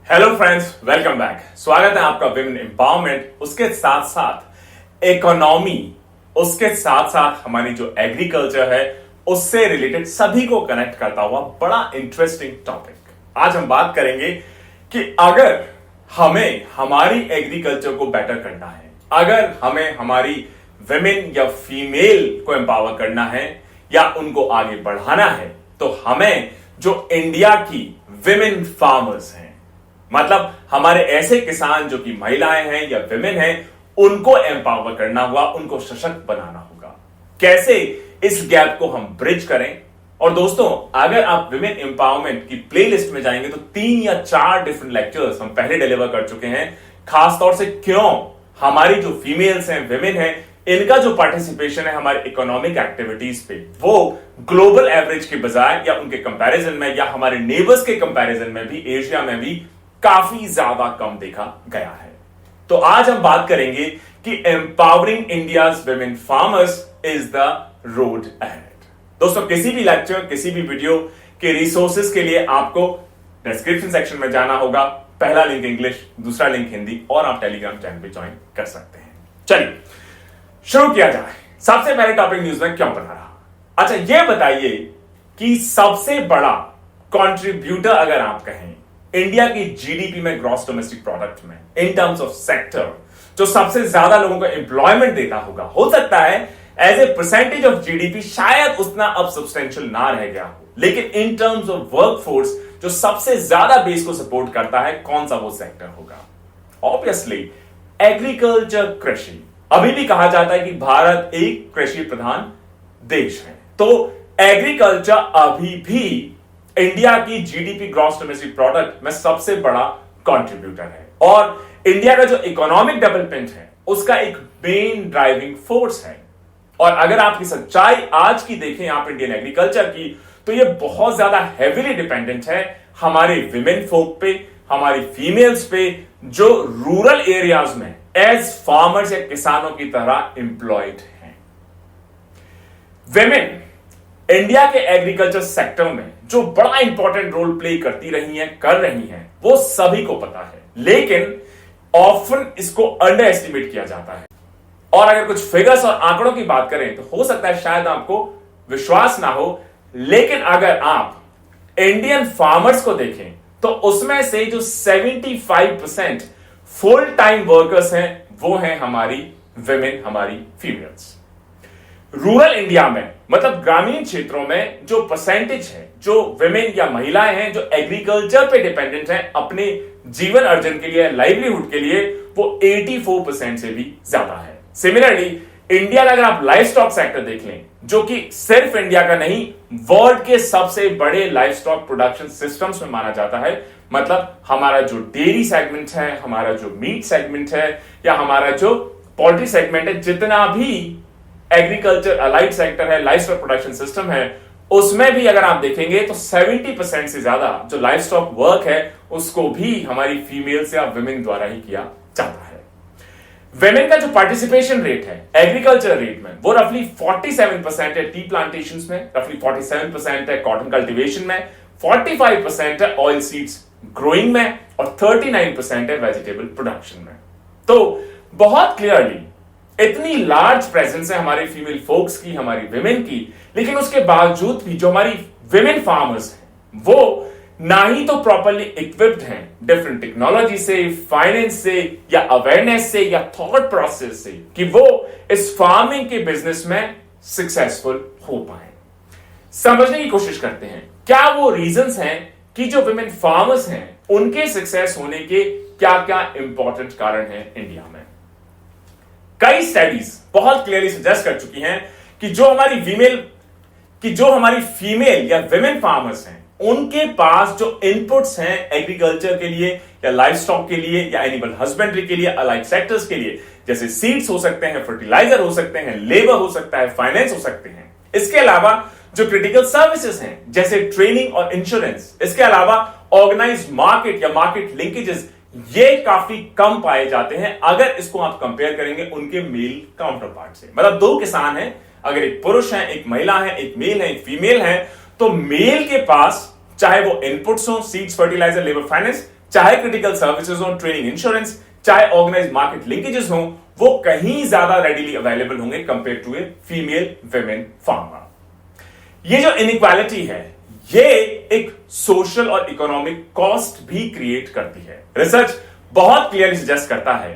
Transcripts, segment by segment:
Hello friends, welcome back. स्वागत है आपका विमेन एम्पावरमेंट, उसके साथ साथ इकोनॉमी, उसके साथ साथ हमारी जो एग्रीकल्चर है उससे रिलेटेड सभी को कनेक्ट करता हुआ बड़ा इंटरेस्टिंग टॉपिक। आज हम बात करेंगे कि अगर हमें हमारी एग्रीकल्चर को बेटर करना है, अगर हमें हमारी विमेन या फीमेल को एम्पावर करना है या उनको आगे बढ़ाना है, तो हमें जो इंडिया की विमेन फार्मर्स हैं, मतलब हमारे ऐसे किसान जो कि महिलाएं हैं या विमेन हैं, उनको एम्पावर करना होगा, उनको सशक्त बनाना होगा। कैसे इस गैप को हम ब्रिज करें? और दोस्तों, अगर आप विमेन एम्पावरमेंट की प्लेलिस्ट में जाएंगे तो 3 या 4 डिफरेंट लेक्चर्स हम पहले डिलीवर कर चुके हैं, खासतौर से क्यों हमारी जो फीमेल्स हैं, विमेन हैं, इनका जो पार्टिसिपेशन है हमारे इकोनॉमिक एक्टिविटीज पे, वो ग्लोबल एवरेज के बजाय या उनके कंपैरिजन में या हमारे नेबर्स के कंपैरिजन में भी, एशिया में भी काफी ज्यादा कम देखा गया है। तो आज हम बात करेंगे कि empowering India's women farmers is the road ahead. दोस्तों, किसी भी लेक्चर, किसी भी वीडियो के रिसोर्सेज के लिए आपको डिस्क्रिप्शन सेक्शन में जाना होगा। पहला लिंक इंग्लिश, दूसरा लिंक हिंदी, और आप टेलीग्राम चैनल पे ज्वाइन कर सकते हैं। चलिए शुरू किया जाए। सबसे पहले टॉपिक न्यूज में क्यों बना रहा? अच्छा, यह बताइए कि सबसे बड़ा कंट्रीब्यूटर अगर आप कहें इंडिया की जीडीपी में, ग्रॉस डोमेस्टिक प्रोडक्ट में, इन टर्म्स ऑफ सेक्टर, जो सबसे ज्यादा लोगों को एम्प्लॉयमेंट देता होगा, हो सकता है as a percentage of GDP शायद उतना अब सब्सटेंशियल ना रह गया हो, लेकिन इन टर्म्स ऑफ वर्कफोर्स जो सबसे ज्यादा बेस को सपोर्ट करता है, कौन सा वो सेक्टर होगा? ऑब्वियसली एग्रीकल्चर, कृषि। अभी भी कहा जाता है कि भारत एक कृषि प्रधान देश है, तो एग्रीकल्चर अभी भी इंडिया की जीडीपी, ग्रॉस डोमेस्टिक प्रोडक्ट में सबसे बड़ा कंट्रीब्यूटर है और इंडिया का जो इकोनॉमिक डेवलपमेंट है उसका एक मेन ड्राइविंग फोर्स है। और अगर आपकी सच्चाई आज की देखें आप इंडियन एग्रीकल्चर की, तो ये बहुत ज्यादा हेवीली डिपेंडेंट है हमारे विमेन फोक पे, हमारी फीमेल्स पे, जो रूरल एरियाज में एज फार्मर्स या किसानों की तरह एम्प्लॉयड हैं। विमेन इंडिया के एग्रीकल्चर सेक्टर में जो बड़ा इंपॉर्टेंट रोल प्ले करती रही हैं, कर रही हैं, वो सभी को पता है, लेकिन ऑफन इसको अंडर एस्टिमेट किया जाता है। और अगर कुछ फिगर्स और आंकड़ों की बात करें तो हो सकता है शायद आपको विश्वास ना हो, लेकिन अगर आप इंडियन फार्मर्स को देखें तो उसमें से जो 75% फुल टाइम वर्कर्स हैं, वो हैं हमारी विमेन, हमारी फीमेल्स। रूरल इंडिया में, मतलब ग्रामीण क्षेत्रों में, जो परसेंटेज है, जो विमेन या महिलाएं हैं जो एग्रीकल्चर पे डिपेंडेंट हैं अपने जीवन अर्जन के लिए, लाइवलीहुड के लिए, वो 84% से भी ज्यादा है। सिमिलरली इंडिया का अगर आप लाइफ स्टॉक सेक्टर देख लें, जो कि सिर्फ इंडिया का नहीं, वर्ल्ड के सबसे बड़े लाइफ स्टॉक प्रोडक्शन सिस्टम्स में माना जाता है, मतलब हमारा जो डेयरी सेगमेंट है, हमारा जो मीट सेगमेंट है, या हमारा जो पोल्ट्री सेगमेंट है, जितना भी एग्रीकल्चर अलाइड सेक्टर है, लाइफ स्टॉक प्रोडक्शन सिस्टम है, उसमें भी अगर आप देखेंगे तो 70% से ज्यादा जो लाइफ स्टॉक वर्क है उसको भी हमारी फीमेल्स या विमेन द्वारा ही किया जाता है। विमेन का जो पार्टिसिपेशन रेट है एग्रीकल्चर रेट में, वो रफली 47% है टी प्लांटेशन में, रफली 47% है कॉटन कल्टीवेशन में, 45% है ऑयल सीड्स ग्रोइंग में, और 39% है वेजिटेबल प्रोडक्शन में। तो बहुत क्लियरली इतनी लार्ज प्रेजेंस है हमारे फीमेल फोक्स की, हमारी विमेन की, लेकिन उसके बावजूद भी जो हमारी विमेन फार्मर्स हैं वो ना ही तो प्रॉपरली इक्विप्ड हैं डिफरेंट टेक्नोलॉजी से, फाइनेंस से, या अवेयरनेस से, या थॉट प्रोसेस से, कि वो इस फार्मिंग के बिजनेस में सक्सेसफुल हो पाए। समझने की कोशिश करते हैं क्या वो रीजंस हैं कि जो विमेन फार्मर्स हैं उनके सक्सेस होने के क्या क्या इंपॉर्टेंट कारण हैं इंडिया में। कई स्टडीज बहुत क्लियरली सजेस्ट कर चुकी हैं कि जो हमारी फीमेल या विमेन फार्मर्स हैं, उनके पास जो इनपुट्स हैं एग्रीकल्चर के लिए या लाइफ स्टॉक के लिए या एनिमल हस्बेंड्री के लिए, अलाइड सेक्टर्स के लिए, जैसे सीड्स हो सकते हैं, फर्टिलाइजर हो सकते हैं, लेबर हो सकता है, फाइनेंस हो सकते हैं, इसके अलावा जो क्रिटिकल सर्विसेज हैं जैसे ट्रेनिंग और इंश्योरेंस, इसके अलावा ऑर्गेनाइज्ड मार्केट या मार्केट लिंकेजेस, ये काफी कम पाए जाते हैं अगर इसको आप कंपेयर करेंगे उनके मेल काउंटर पार्ट से। मतलब 2 किसान हैं, अगर एक पुरुष है, एक महिला है, एक मेल है, एक फीमेल है, तो मेल के पास चाहे वो इनपुट्स हो, सीड्स, फर्टिलाइजर, लेबर, फाइनेंस, चाहे क्रिटिकल सर्विसेज हो, ट्रेनिंग, इंश्योरेंस, चाहे ऑर्गेनाइज मार्केट लिंकेजेस हो, वो कहीं ज्यादा रेडिली अवेलेबल होंगे compare to a female women farmer. ये जो इनइक्वालिटी है, ये एक सोशल और इकोनॉमिक कॉस्ट भी क्रिएट करती है। रिसर्च बहुत क्लियरली सजेस्ट करता है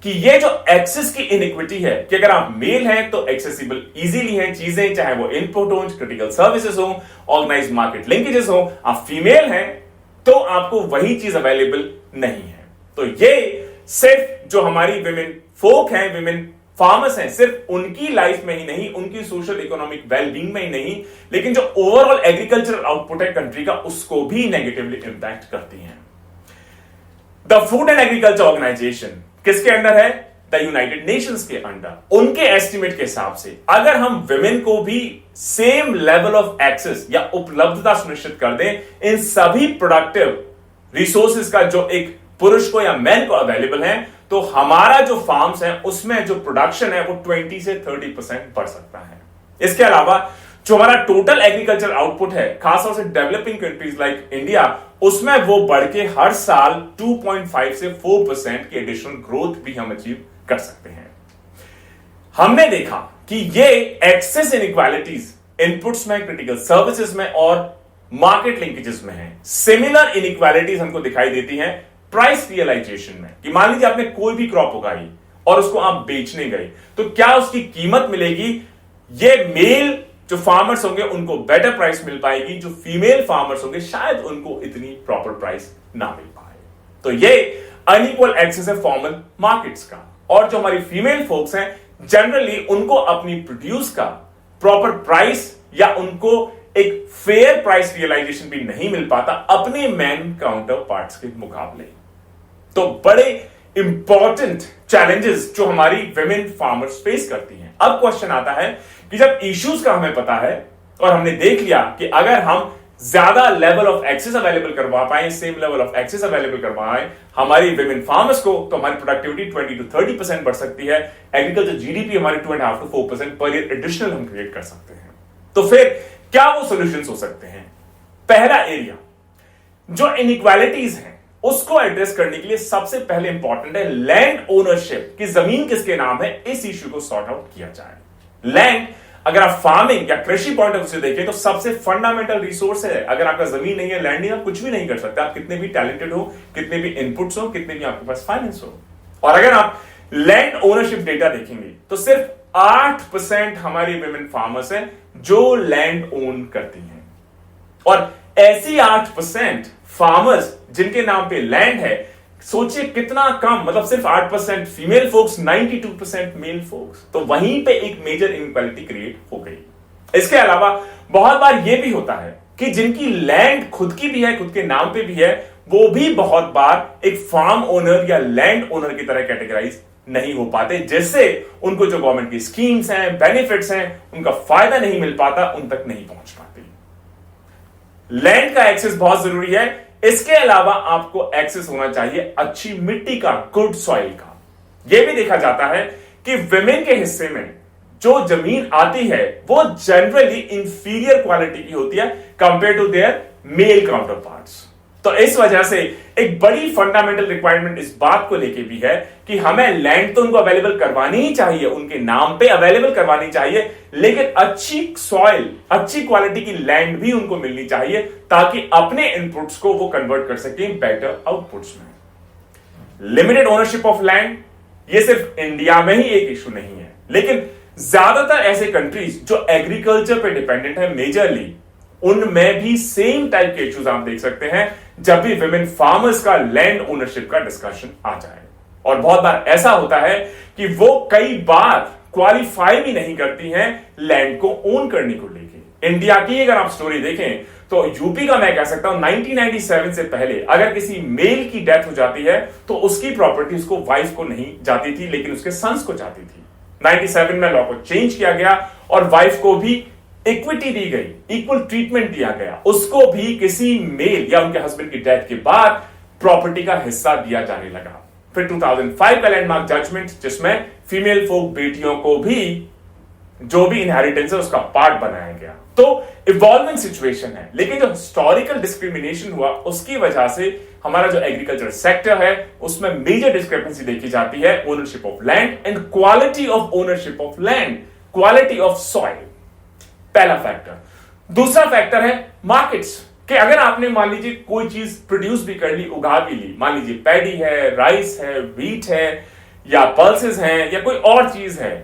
कि ये जो एक्सेस की इनइक्विटी है, कि अगर आप मेल हैं तो एक्सेसिबल इजीली हैं चीजें, चाहे वो इनपुट हो, क्रिटिकल सर्विसेज हो, ऑर्गेनाइज मार्केट लिंकेजेस हो। आप फीमेल हैं तो आपको वही चीज अवेलेबल नहीं है। तो ये सिर्फ जो हमारी विमेन फोक हैं, विमेन फार्मर्स हैं, सिर्फ उनकी लाइफ में ही नहीं, उनकी सोशल इकोनॉमिक वेलबींग में ही नहीं, लेकिन जो ओवरऑल एग्रीकल्चरल आउटपुट है कंट्री का, उसको भी नेगेटिवली इंपैक्ट करती हैं। The food and agriculture organisation किसके अंडर है? द यूनाइटेड नेशंस के अंडर। उनके एस्टिमेट के हिसाब से अगर हम विमेन को भी सेम लेवल ऑफ एक्सेस या उपलब्धता सुनिश्चित कर दें इन सभी प्रोडक्टिव रिसोर्सेज का जो एक पुरुष को या मैन को अवेलेबल है, तो हमारा जो फार्म्स है उसमें जो प्रोडक्शन है वो 20 से 30% बढ़ सकता है। इसके अलावा जो हमारा टोटल एग्रीकल्चर आउटपुट है, खासतौर से डेवलपिंग कंट्रीज लाइक इंडिया, उसमें वो बढ़ के हर साल 2.5 से 4% की एडिशनल ग्रोथ भी हम अचीव कर सकते हैं। हमने देखा कि ये एक्सेस इनइक्वालिटीज इनपुट्स में, क्रिटिकल सर्विसेज में और मार्केट लिंकेजेस में है। सिमिलर इनइक्वालिटीज हमको दिखाई देती हैं प्राइस रियलाइजेशन में, कि मान लीजिए आपने कोई भी क्रॉप उगाई और उसको आप बेचने गए, तो क्या उसकी कीमत मिलेगी? ये मेल जो फार्मर्स होंगे उनको बेटर प्राइस मिल पाएगी, जो फीमेल फार्मर्स होंगे शायद उनको इतनी प्रॉपर प्राइस ना मिल पाए। तो ये अनइक्वल एक्सेस है फॉर्मल मार्केट्स का। और जो हमारी फीमेल फोक्स हैं, जनरली उनको अपनी प्रोड्यूस का प्रॉपर प्राइस या उनको एक फेयर प्राइस रियलाइजेशन भी नहीं मिल पाता अपने मैन काउंटर पार्ट्स के मुकाबले। तो बड़े इंपॉर्टेंट चैलेंजेस जो हमारी विमेन फार्मर्स फेस करती हैं। अब क्वेश्चन आता है कि जब इश्यूज का हमें पता है और हमने देख लिया कि अगर हम ज्यादा लेवल ऑफ एक्सेस अवेलेबल करवा पाए, same level of access available करवाएं हमारी विमेन फार्मर्स को, तो हमारी प्रोडक्टिविटी 20 to 30% बढ़ सकती है। एग्रीकल्चर जीडीपी हमारी 2.5 to 4% पर ईयर एडिशनल हम क्रिएट कर सकते हैं। तो फिर क्या वो सॉल्यूशंस हो सकते हैं? पहला एरिया जो इनइक्वालिटीज हैं उसको एड्रेस करने के लिए सबसे पहले इंपॉर्टेंट है लैंड ओनरशिप, कि जमीन किसके नाम है, इस इश्यू को सॉर्ट आउट किया जाए। लैंड, अगर आप फार्मिंग या कृषि पॉइंट ऑफ व्यू से देखें तो सबसे फंडामेंटल रिसोर्स है। अगर आपका जमीन नहीं है, लैंड नहीं है, आप कुछ भी नहीं कर सकते। आप कितने भी टैलेंटेड हो, कितने भी इनपुट्स हो, कितने भी आपके पास फाइनेंस हो। और अगर आप लैंड ओनरशिप डेटा देखेंगे तो सिर्फ 8% हमारी विमेन फार्मर्स हैं जो लैंड ओन करती हैं। और ऐसी 8% फार्मर्स जिनके नाम पे लैंड है, सोचिए कितना कम, मतलब सिर्फ 8% फीमेल फोक्स, 92% मेल फोक्स। तो वहीं पे एक मेजर इनइक्वालिटी क्रिएट हो गई। इसके अलावा बहुत बार यह भी होता है कि जिनकी लैंड खुद की भी है, खुद के नाम पे भी है, वो भी बहुत बार एक फार्म ओनर या लैंड ओनर की तरह कैटेगराइज नहीं हो पाते, जिससे उनको जो गवर्नमेंट की स्कीम्स हैं, बेनिफिट्स हैं, उनका फायदा नहीं मिल पाता, उन तक नहीं पहुंच पाते। लैंड का एक्सेस बहुत जरूरी है। इसके अलावा आपको एक्सेस होना चाहिए अच्छी मिट्टी का, गुड सॉइल का। यह भी देखा जाता है कि विमेन के हिस्से में जो जमीन आती है वो जनरली इंफीरियर क्वालिटी की होती है compare to their male counterparts. तो इस वजह से एक बड़ी फंडामेंटल रिक्वायरमेंट इस बात को लेके भी है कि हमें लैंड तो उनको अवेलेबल करवानी ही चाहिए, उनके नाम पे अवेलेबल करवानी चाहिए, लेकिन अच्छी सॉइल, अच्छी क्वालिटी की लैंड भी उनको मिलनी चाहिए ताकि अपने इनपुट्स को वो कन्वर्ट कर सकें बेटर आउटपुट्स में। लिमिटेड ओनरशिप ऑफ लैंड ये सिर्फ इंडिया में ही एक इशू नहीं है, लेकिन ज्यादातर ऐसे कंट्रीज जो एग्रीकल्चर पे डिपेंडेंट है मेजरली, उनमें भी सेम टाइप के इश्यूज आप देख सकते हैं जब भी विमेन फार्मर्स का लैंड ओनरशिप का डिस्कशन आ जाए। और बहुत बार ऐसा होता है कि वो कई बार क्वालिफाई भी नहीं करती हैं लैंड को ओन करने को लेके। इंडिया की अगर आप स्टोरी देखें तो यूपी का मैं कह सकता हूं 1997 से पहले अगर किसी मेल की डेथ हो जाती है तो उसकी प्रॉपर्टी उसको वाइफ को नहीं जाती थी, लेकिन उसके सन्स को जाती थी। 97 में लॉ को चेंज किया गया और वाइफ को भी इक्विटी दी गई, इक्वल ट्रीटमेंट दिया गया, उसको भी किसी मेल या उनके हस्बैंड की डेथ के बाद प्रॉपर्टी का हिस्सा दिया जाने लगा। फिर 2005 का लैंडमार्क जजमेंट जिसमें फीमेल फोक बेटियों को भी जो भी इनहेरिटेंस है उसका पार्ट बनाया गया। तो इवॉल्विंग सिचुएशन है, लेकिन जो हिस्टोरिकल डिस्क्रिमिनेशन हुआ उसकी वजह से हमारा जो एग्रीकल्चर सेक्टर है उसमें मेजर डिस्क्रिपेंसी देखी जाती है ownership of land and quality of ownership of land, quality of soil, पहला फैक्टर। दूसरा फैक्टर है मार्केट्स, कि अगर आपने मान लीजिए कोई चीज प्रोड्यूस भी कर ली, उगा भी ली, मान लीजिए पैडी है, राइस है, व्हीट है, या पल्सेस हैं, या कोई और चीज है,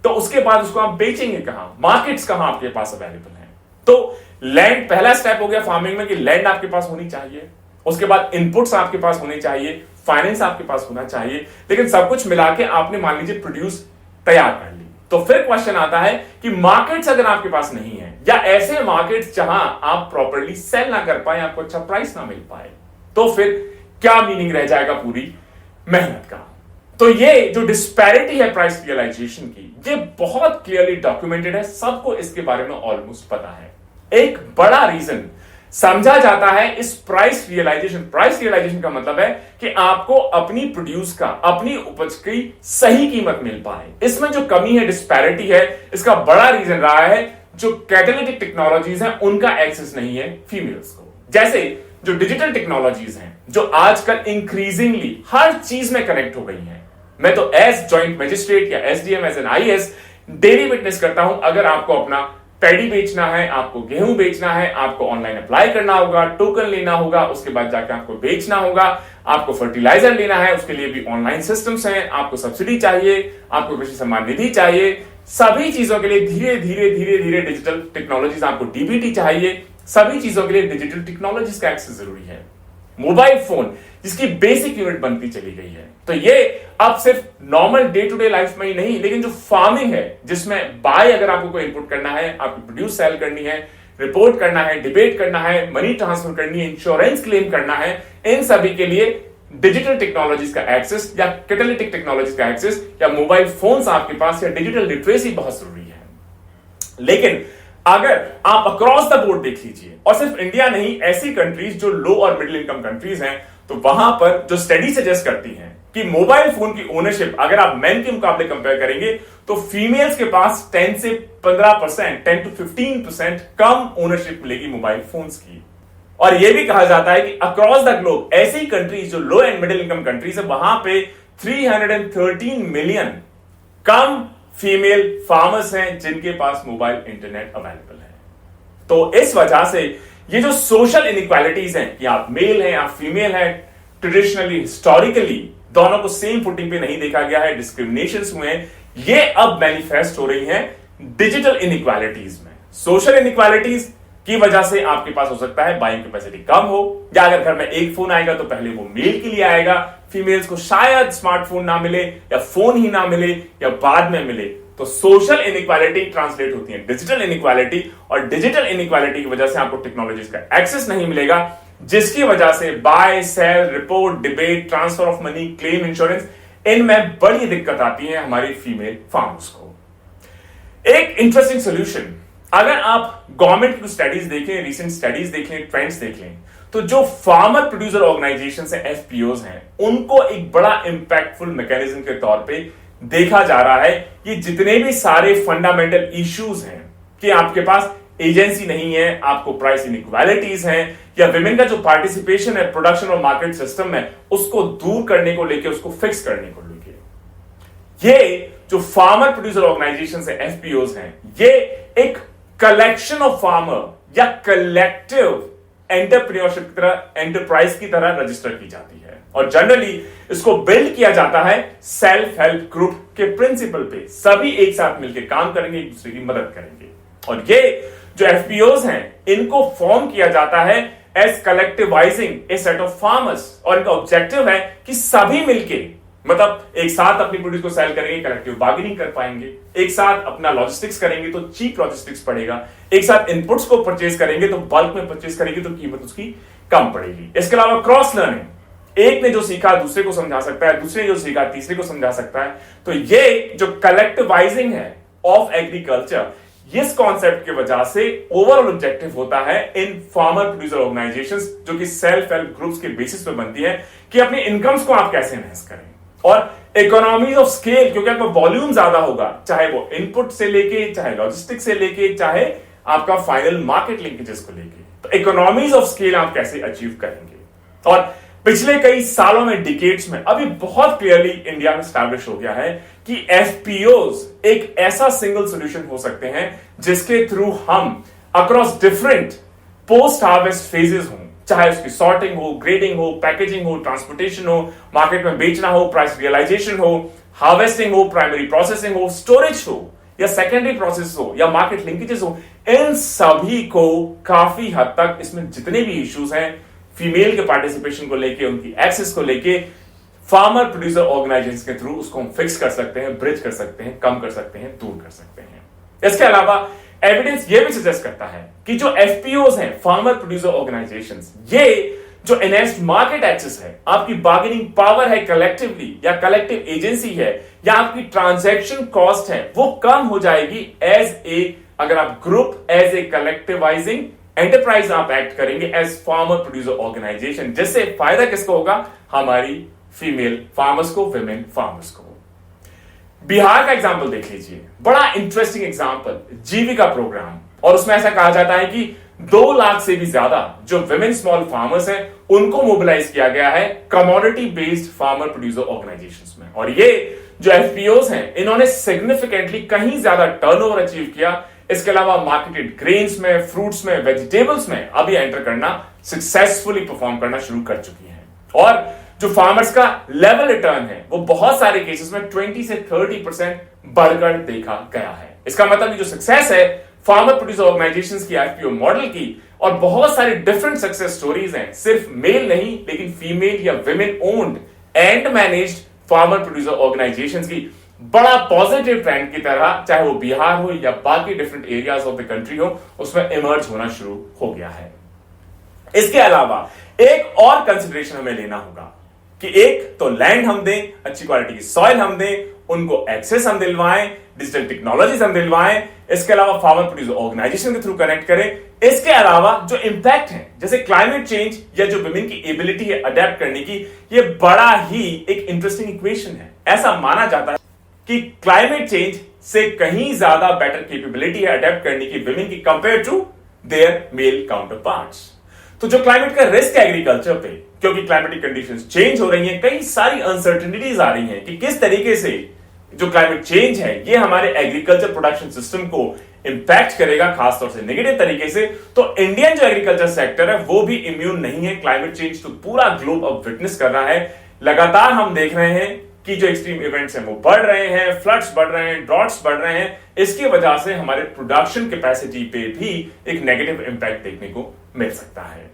तो उसके बाद उसको आप बेचेंगे कहां, मार्केट्स कहां आपके पास अवेलेबल हैं। तो लैंड पहला स्टेप हो गया फार्मिंग में कि लैंड आपके पास होनी चाहिए, उसके बाद इनपुट्स आपके पास होने चाहिए, फाइनेंस आपके पास होना चाहिए, लेकिन सब कुछ मिला के आपने मान लीजिए प्रोड्यूस तैयार कर ली। तो फिर क्वेश्चन आता है कि मार्केट्स अगर आपके पास नहीं है, या ऐसे मार्केट्स जहां आप प्रॉपर्ली सेल ना कर पाए, आपको अच्छा प्राइस ना मिल पाए, तो फिर क्या मीनिंग रह जाएगा पूरी मेहनत का। तो ये जो डिस्पैरिटी है प्राइस रियलाइजेशन की, ये बहुत क्लियरली डॉक्यूमेंटेड है, सबको इसके बारे में ऑलमोस्ट पता है। एक बड़ा रीजन समझा जाता है इस प्राइस रियलाइजेशन का मतलब है कि आपको अपनी प्रोड्यूस का, अपनी उपज की सही कीमत मिल पाए। इसमें जो कमी है, डिस्पैरिटी है, इसका बड़ा रीजन रहा है जो कैटालिटिक टेक्नोलॉजीज हैं उनका एक्सेस नहीं है फीमेल्स को। जैसे जो डिजिटल टेक्नोलॉजीज हैं जो आजकल इंक्रीजिंगली हर चीज में कनेक्ट हो गई हैं। मैं तो एज जॉइंट मजिस्ट्रेट या SDM, as an IAS daily witness करता हूं, अगर आपको अपना पैडी बेचना है, आपको गेहूं बेचना है, आपको ऑनलाइन अप्लाई करना होगा, टोकन लेना होगा, उसके बाद जाकर आपको बेचना होगा, आपको फर्टिलाइजर लेना है, उसके लिए भी ऑनलाइन सिस्टम्स हैं, आपको सब्सिडी चाहिए, आपको कृषि सम्मान निधि चाहिए, सभी चीजों के लिए धीरे धीरे डिजिटल टेक्नोलॉजीज, आपको डीबीटी चाहिए, सभी चीजों के लिए डिजिटल टेक्नोलॉजीज का एक्सेस जरूरी है। मोबाइल फोन जिसकी बेसिक यूनिट बनती चली गई है, तो ये अब सिर्फ normal day to day life में ही नहीं, लेकिन जो फार्मिंग है जिसमें बाय अगर आपको कोई इनपुट करना है, आपको प्रोड्यूस सेल करनी है, रिपोर्ट करना है, डिबेट करना है, मनी ट्रांसफर करनी है, इंश्योरेंस क्लेम करना है, इन सभी के लिए डिजिटल टेक्नोलॉजीज का एक्सेस या कैटालिटिक टेक्नोलॉजीज का एक्सेस या मोबाइल फोन्स आपके पास या डिजिटल लिटरेसी बहुत जरूरी है। लेकिन अगर आप अक्रॉस द बोर्ड देख लीजिए, और सिर्फ इंडिया नहीं, ऐसी कंट्रीज जो लो और मिडिल इनकम कंट्रीज हैं, तो वहां पर जो स्टडी सजेस्ट करती हैं कि मोबाइल फोन की ओनरशिप अगर आप मेन के मुकाबले कंपेयर करेंगे तो फीमेल्स के पास 10 से 15%, 10 to 15% कम ओनरशिप मिलेगी मोबाइल फोन्स की। और यह भी कहा जाता है कि अक्रॉस द ग्लोब ऐसी कंट्रीज जो लो एंड मिडिल इनकम कंट्रीज है, वहां पे 313 मिलियन कम फीमेल फार्मर्स हैं जिनके पास मोबाइल इंटरनेट अवेलेबल है। तो इस वजह से ये जो सोशल इनइक्वालिटीज हैं कि आप मेल हैं, आप फीमेल हैं, ट्रेडिशनली हिस्टोरिकली दोनों को सेम फुटिंग पे नहीं देखा गया है, डिस्क्रिमिनेशंस हुए हैं, ये अब मैनिफेस्ट हो रही हैं डिजिटल इनइक्वालिटीज में। सोशल इनइक्वालिटीज की वजह से आपके पास हो सकता है बाइंग कैपेसिटी कम हो, या अगर घर में एक फोन आएगा तो पहले वो मेल के लिए आएगा, फीमेल्स को शायद स्मार्टफोन ना मिले या फोन ही ना मिले या बाद में मिले। तो सोशल इनइक्वालिटी ट्रांसलेट होती है डिजिटल इनइक्वालिटी, और डिजिटल इनइक्वालिटी की वजह से आपको टेक्नोलॉजीज का एक्सेस नहीं मिलेगा, जिसकी वजह से buy, sell, report, debit, transfer of money, claim, insurance, इनमें बड़ी दिक्कत आती है हमारी फीमेल फार्मर्स को। एक इंटरेस्टिंग सोल्यूशन, अगर आप गवर्नमेंट की स्टडीज देखें, रिसेंट स्टडीज देख लें, ट्रेंड्स देख लें, तो जो फार्मर प्रोड्यूसर ऑर्गेनाइजेशन है, एफपीओज हैं, उनको एक बड़ा इंपैक्टफुल मैकेनिज्म के तौर पे देखा जा रहा है। ये जितने भी सारे फंडामेंटल इश्यूज हैं कि आपके पास एजेंसी नहीं है, आपको प्राइस इनइक्वालिटीज हैं, या विमेन का जो पार्टिसिपेशन है प्रोडक्शन और मार्केट सिस्टम में, उसको दूर करने को लेके, उसको फिक्स करने को लेके, ये जो फार्मर प्रोड्यूसर ऑर्गेनाइजेशन है, एफपीओज हैं, ये एक कलेक्शन ऑफ फार्मर या कलेक्टिव एंटरप्रेन्योरशिप की तरह, एंटरप्राइज की तरह रजिस्टर की जाती है, और जनरली इसको बिल्ड किया जाता है सेल्फ हेल्प ग्रुप के प्रिंसिपल पे। सभी एक साथ मिलकर काम करेंगे, एक दूसरे की मदद करेंगे, और ये जो एफपीओज हैं, इनको फॉर्म किया जाता है as collectivising a set of farmers, और इनका ऑब्जेक्टिव है कि सभी मिलके, मतलब एक साथ अपनी प्रोड्यूस को सेल करेंगे, कलेक्टिव बार्गेनिंग कर पाएंगे, एक साथ अपना लॉजिस्टिक्स करेंगे तो चीप लॉजिस्टिक्स पड़ेगा, एक साथ इनपुट्स को परचेज करेंगे तो बल्क में परचेज करेंगे तो कीमत उसकी कम पड़ेगी। इसके अलावा क्रॉस लर्निंग, एक ने जो सीखा दूसरे को समझा सकता है, दूसरे ने जो सीखा तीसरे को समझा सकता है। तो ये जो कलेक्टिवाइजिंग है ऑफ एग्रीकल्चर, इस कॉन्सेप्ट की वजह से ओवरऑल ऑब्जेक्टिव होता है इन फार्मर प्रोड्यूसर ऑर्गेनाइजेशंस, जो कि सेल्फ हेल्प ग्रुप्स के बेसिस पे बनती है, कि अपने इनकम्स को आप कैसे एनहांस करें, और इकोनॉमीज ऑफ स्केल, क्योंकि आपका वॉल्यूम ज्यादा होगा, चाहे वो इनपुट से लेके, चाहे लॉजिस्टिक से लेके, चाहे आपका फाइनल मार्केट लिंकेजेस को लेके। तो इकोनॉमीज ऑफ स्केल आप कैसे अचीव करेंगे। और पिछले कई सालों में, डिकेड्स में अभी बहुत क्लियरली इंडिया में स्टैब्लिश हो गया है कि एफपीओज एक ऐसा सिंगल सॉल्यूशन हो सकते हैं जिसके थ्रू हम across different post harvest phases हों, चाहे उसकी सॉर्टिंग हो, ग्रेडिंग हो, पैकेजिंग हो, ट्रांसपोर्टेशन हो, मार्केट में बेचना हो, प्राइस रियलाइजेशन हो, हार्वेस्टिंग हो, प्राइमरी प्रोसेसिंग हो, स्टोरेज हो या सेकेंडरी प्रोसेस हो या मार्केट लिंकेजेस हो, इन सभी को काफी हद तक इसमें जितने भी इश्यूज हैं फीमेल के पार्टिसिपेशन को लेके, उनकी एक्सेस को लेके, फार्मर प्रोड्यूसर ऑर्गेनाइजेशन के थ्रू उसको हम फिक्स कर सकते हैं, ब्रिज कर सकते हैं, कम कर सकते हैं, दूर कर सकते हैं। इसके अलावा एविडेंस ये भी सजेस्ट करता है कि जो एफपीओज हैं, फार्मर प्रोड्यूसर ऑर्गेनाइजेशंस, ये जो एनहेंस्ड मार्केट एक्सेस है, आपकी बार्गेनिंग पावर है कलेक्टिवली या कलेक्टिव एजेंसी है या आपकी ट्रांजैक्शन कॉस्ट है, वो कम हो जाएगी अगर आप ग्रुप एज ए कलेक्टिवाइजिंग एंटरप्राइज आप एक्ट करेंगे एज फार्मर प्रोड्यूसर ऑर्गेनाइजेशन, जिससे फायदा किसको होगा, हमारी फीमेल फार्मर्स को, विमेन फार्मर्स को। बिहार का एग्जांपल देख लीजिए, बड़ा इंटरेस्टिंग एग्जांपल, जीविका प्रोग्राम, और उसमें ऐसा कहा जाता है कि 2 लाख से भी ज्यादा जो विमेन स्मॉल फार्मर्स हैं उनको मोबिलाइज किया गया है commodity based farmer producer organisations में। और ये जो एफपीओज हैं, इन्होंने सिग्निफिकेंटली कहीं ज्यादा टर्नओवर अचीव किया। इसके अलावा मार्केटेड ग्रेन्स में, फ्रूट्स में, वेजिटेबल्स में अभी एंटर करना, सक्सेसफुली परफॉर्म करना शुरू कर चुकी हैं। और जो फार्मर्स का लेवल रिटर्न है वो बहुत सारे केसेस में 20 से 30% बढ़कर देखा गया है। इसका मतलब जो सक्सेस है फार्मर प्रोड्यूसर ऑर्गेनाइजेशंस की, आईपीओ मॉडल की, और बहुत सारी डिफरेंट सक्सेस स्टोरीज हैं, सिर्फ मेल नहीं लेकिन फीमेल या women owned and managed farmer producer organisations की, बड़ा पॉजिटिव ट्रेंड की तरह, चाहे वो बिहार हो या बाकी different areas of the country हो, उसमें इमर्ज होना शुरू हो गया है। इसके अलावा एक और कंसिडरेशन हमें लेना होगा कि एक तो लैंड हम दें, अच्छी क्वालिटी की सॉइल हम दें, उनको एक्सेस हम दिलवाएं, डिजिटल टेक्नोलॉजीज हम दिलवाएं, इसके अलावा फार्मर प्रोड्यूसर ऑर्गेनाइजेशन के थ्रू कनेक्ट करें। इसके अलावा जो इंपैक्ट है, जैसे क्लाइमेट चेंज या जो विमेन की एबिलिटी है अडेप्ट करने की, ये बड़ा ही एक इंटरेस्टिंग इक्वेशन है। ऐसा माना जाता है कि क्लाइमेट चेंज से कहीं ज्यादा बेटर कैपेबिलिटी है अडेप्ट करने की विमेन की compare to their male counterparts. तो जो क्लाइमेट का रिस्क है एग्रीकल्चर पे, क्योंकि क्लाइमेटिक कंडीशंस चेंज हो रही हैं, कई सारी अनसर्टेनिटीज आ रही हैं कि किस तरीके से जो क्लाइमेट चेंज है ये हमारे एग्रीकल्चर प्रोडक्शन सिस्टम को इंपैक्ट करेगा, खासतौर से नेगेटिव तरीके से। तो इंडियन जो एग्रीकल्चर सेक्टर है वो भी इम्यून नहीं है। क्लाइमेट चेंज तो पूरा ग्लोब अब विटनेस कर रहा है। लगातार हम देख रहे हैं कि जो एक्सट्रीम इवेंट्स हैं वो बढ़ रहे हैं, फ्लड्स बढ़ रहे हैं, ड्रॉट्स बढ़ रहे हैं। इसकी वजह से हमारे प्रोडक्शन कैपेसिटी पे भी एक नेगेटिव इंपैक्ट देखने को मिल सकता है।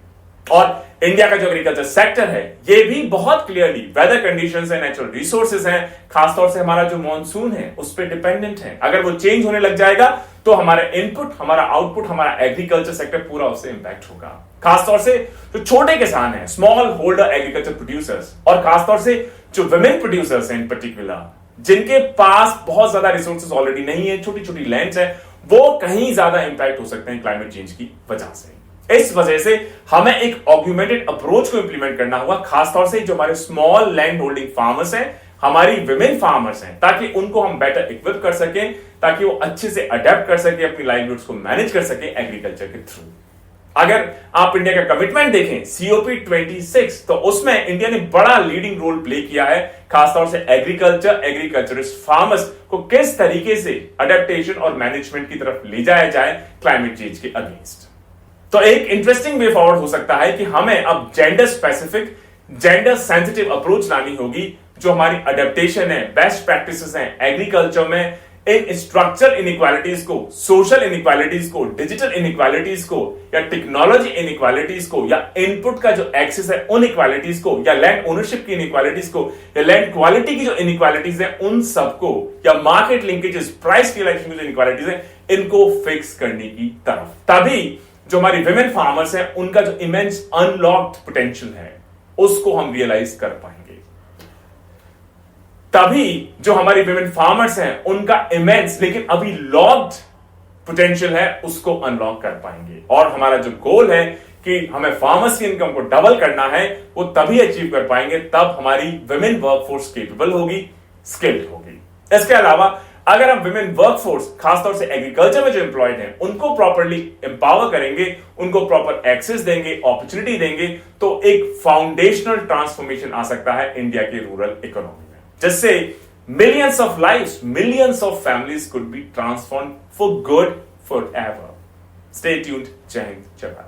और इंडिया का जो एग्रीकल्चर सेक्टर है ये भी बहुत क्लियरली वेदर कंडीशंस है, नेचुरल रिसोर्सेज हैं, खासतौर से हमारा जो मॉनसून है उस पर डिपेंडेंट है। अगर वो चेंज होने लग जाएगा तो हमारा इनपुट, हमारा आउटपुट, हमारा एग्रीकल्चर सेक्टर पूरा उससे इंपैक्ट होगा। खासतौर से जो छोटे किसान हैं, स्मॉल होल्डर एग्रीकल्चर प्रोड्यूसर्स, और खासतौर से जो विमेन प्रोड्यूसर्स हैं इन पर्टिकुलर, जिनके पास बहुत ज्यादा रिसोर्सेज ऑलरेडी नहीं है, छोटी छोटी लैंड्स है, वो कहीं ज्यादा इंपैक्ट हो सकते हैं क्लाइमेट चेंज की वजह से। इस वजह से हमें एक ऑग्यूमेंटेड अप्रोच को इंप्लीमेंट करना होगा, खासतौर से जो हमारे स्मॉल लैंड होल्डिंग फार्मर्स हैं, हमारी विमेन फार्मर्स हैं, ताकि उनको हम बेटर इक्विप कर सकें, ताकि वो अच्छे से अडेप्ट कर सके, अपनी लाइवलीहुड्स को मैनेज कर सके एग्रीकल्चर के थ्रू। अगर आप इंडिया का कमिटमेंट देखें COP 26, तो उसमें इंडिया ने बड़ा लीडिंग रोल प्ले किया है, खासतौर से एग्रीकल्चरिस्ट फार्मर्स को किस तरीके से अडेप्टेशन और मैनेजमेंट की तरफ ले जाया जाए क्लाइमेट चेंज के अगेंस्ट। तो एक इंटरेस्टिंग वे फॉरवर्ड हो सकता है कि हमें अब gender specific, gender sensitive approach लानी होगी। जो हमारी अडेप्टेशन है, बेस्ट प्रैक्टिसेस हैं एग्रीकल्चर में, इन स्ट्रक्चरल इनइक्वालिटीज को, सोशल इनइक्वालिटीज को, डिजिटल इनइक्वालिटीज को, या टेक्नोलॉजी इनइक्वालिटीज को, या इनपुट का जो एक्सेस है उन इक्वालिटीज को, या लैंड ओनरशिप की इनइक्वालिटीज को, या लैंड क्वालिटी की जो इनइक्वालिटीज है उन सबको, या मार्केट लिंकेजेस, प्राइस रियलाइजेशन की जो इनइक्वालिटीज है, इनको फिक्स करने की तरफ। तभी जो हमारी विमेन फार्मर्स हैं उनका जो इमेंस अनलॉक्ड पोटेंशियल है उसको हम रियलाइज कर पाएंगे। तभी जो हमारी विमेन फार्मर्स हैं उनका इमेंस लेकिन अभी लॉक्ड पोटेंशियल है उसको अनलॉक कर पाएंगे। और हमारा जो गोल है कि हमें फार्मर्स की इनकम को डबल करना है, वो तभी अचीव कर पाएंगे तब हमारी विमेन वर्कफोर्स कैपेबल होगी, स्किल्ड होगी। इसके अलावा अगर हम विमेन वर्कफोर्स, खासतौर से एग्रीकल्चर में जो एम्प्लॉयड हैं, उनको प्रॉपरली एम्पावर करेंगे, उनको प्रॉपर एक्सेस देंगे, अपॉर्चुनिटी देंगे, तो एक फाउंडेशनल ट्रांसफॉर्मेशन आ सकता है इंडिया की रूरल इकोनॉमी में, जिससे millions of lives, millions of families could be transformed for good forever. Stay tuned. Jai Hind, Jai Bharat.